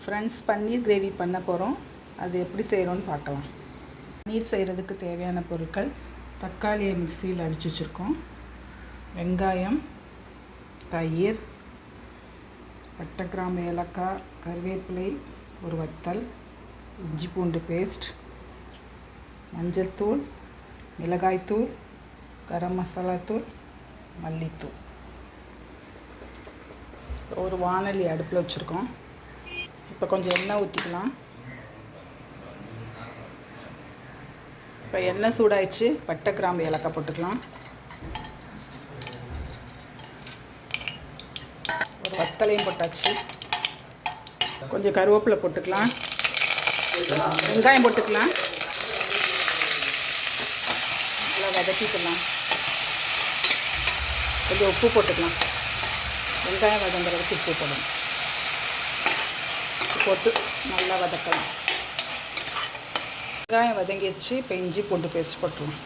Friends பன்னீர் gravy பண்ண போகிறோம். அது எப்படி செய்கிறோன்னு பார்க்கலாம். பன்னீர் செய்கிறதுக்கு தேவையான பொருட்கள்: தக்காளியை மிக்சியில் அடித்து வச்சுருக்கோம், வெங்காயம், தயிர், பட்டை, கிராம்பு, ஏலக்காய், கருவேப்பிலை, ஒரு வத்தல், இஞ்சி பூண்டு பேஸ்ட், மஞ்சள் தூள், மிளகாய்த்தூள், கரம் மசாலா தூள், மல்லித்தூள். ஒரு வாணலி அடுப்பில் வச்சுருக்கோம். இப்போ கொஞ்சம் எண்ணெய் ஊற்றிக்கலாம். இப்போ எண்ணெய் சூடாயிடுச்சு. பட்டை, கிராம்பு, ஏலக்காய் போட்டுக்கலாம். ஒரு வத்தலையும் போட்டாச்சு. கொஞ்சம் கருவேப்பிலை போட்டுக்கலாம். வெங்காயம் போட்டுக்கலாம். நல்லா வதக்கிக்கலாம். கொஞ்சம் உப்பு போட்டுக்கலாம். வெங்காயம் வதங்குற வரைக்கும் உப்பு போடணும். போட்டு நல்லா வதக்கலாம். வெங்காயம் வதங்கிடுச்சு. இப்போ இஞ்சி பூண்டு பேஸ்ட் போட்டுருவோம்.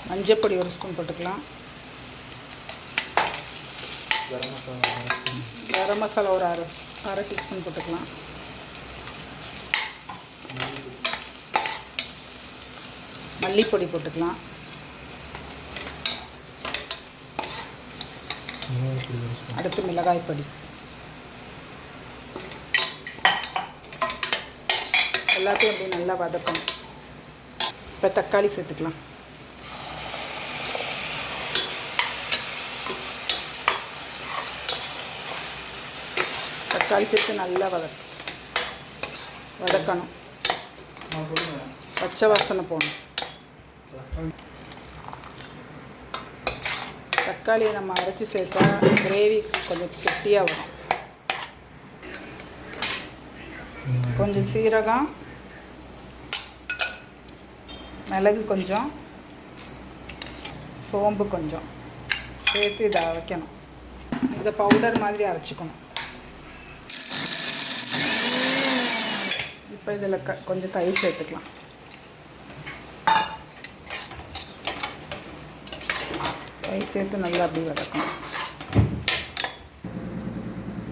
மஞ்சப்பொடி ஒரு ஸ்பூன் போட்டுக்கலாம். கரம் மசாலா ஒரு அரை டீஸ்பூன் போட்டுக்கலாம். மல்லிப்பொடி போட்டுக்கலாம். அடுத்து மிளகாய் பொடி. எல்லாத்தையும் அப்படி நல்லா வதக்கணும். இப்போ தக்காளி சேர்த்துக்கலாம். தக்காளி சேர்த்து நல்லா வதக்கணும். பச்சை வாசனை போகணும். தக்காளியை நம்ம அரைச்சி சேர்த்தா கிரேவி கொஞ்சம் கெட்டியாக வரும். கொஞ்சம் சீரகம், மிளகு கொஞ்சம், சோம்பு கொஞ்சம் சேர்த்து இதை அரைக்கணும். இதை பவுடர் மாதிரி அரைச்சிக்கணும். இப்போ இதில் கொஞ்சம் தயிர் சேர்த்துக்கலாம். தயிர் சேர்த்து நல்லா அப்படி வதக்கணும்.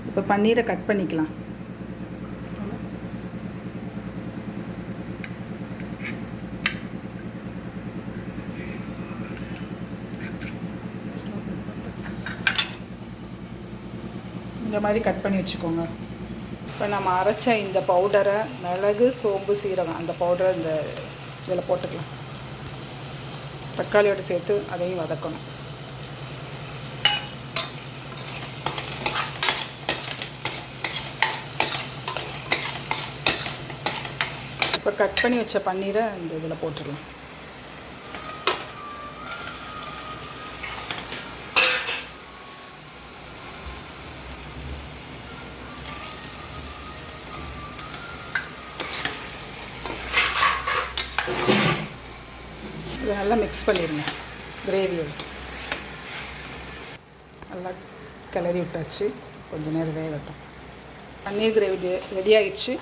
இப்போ பன்னீரை கட் பண்ணிக்கலாம். இந்த மாதிரி கட் பண்ணி வச்சுக்கோங்க. இப்போ நம்ம அரைச்ச இந்த பவுடரை, மிளகு, சோம்பு, சீரகம், அந்த பவுடரை இந்த இதில் போட்டுக்கலாம். தக்காளியோடு சேர்த்து அதையும் வதக்கணும். இப்போ கட் பண்ணி வச்ச பன்னீரை இந்த இதில் போட்டுடலாம். இதை நல்லா மிக்ஸ் பண்ணிடுங்க. கிரேவியோடு நல்லா கிளறி விட்டாச்சு. கொஞ்சம் நேரம் வேகட்டும். பன்னீர் கிரேவி ரெடி ஆகிடுச்சு.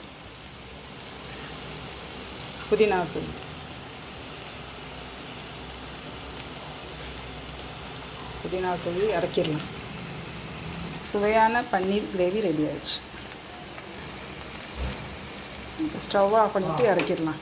புதினா தூள் இறக்கிடலாம். சுவையான பன்னீர் கிரேவி ரெடி ஆகிடுச்சு. ஸ்டவ் ஆஃப் பண்ணிவிட்டு இறக்கிடலாம்.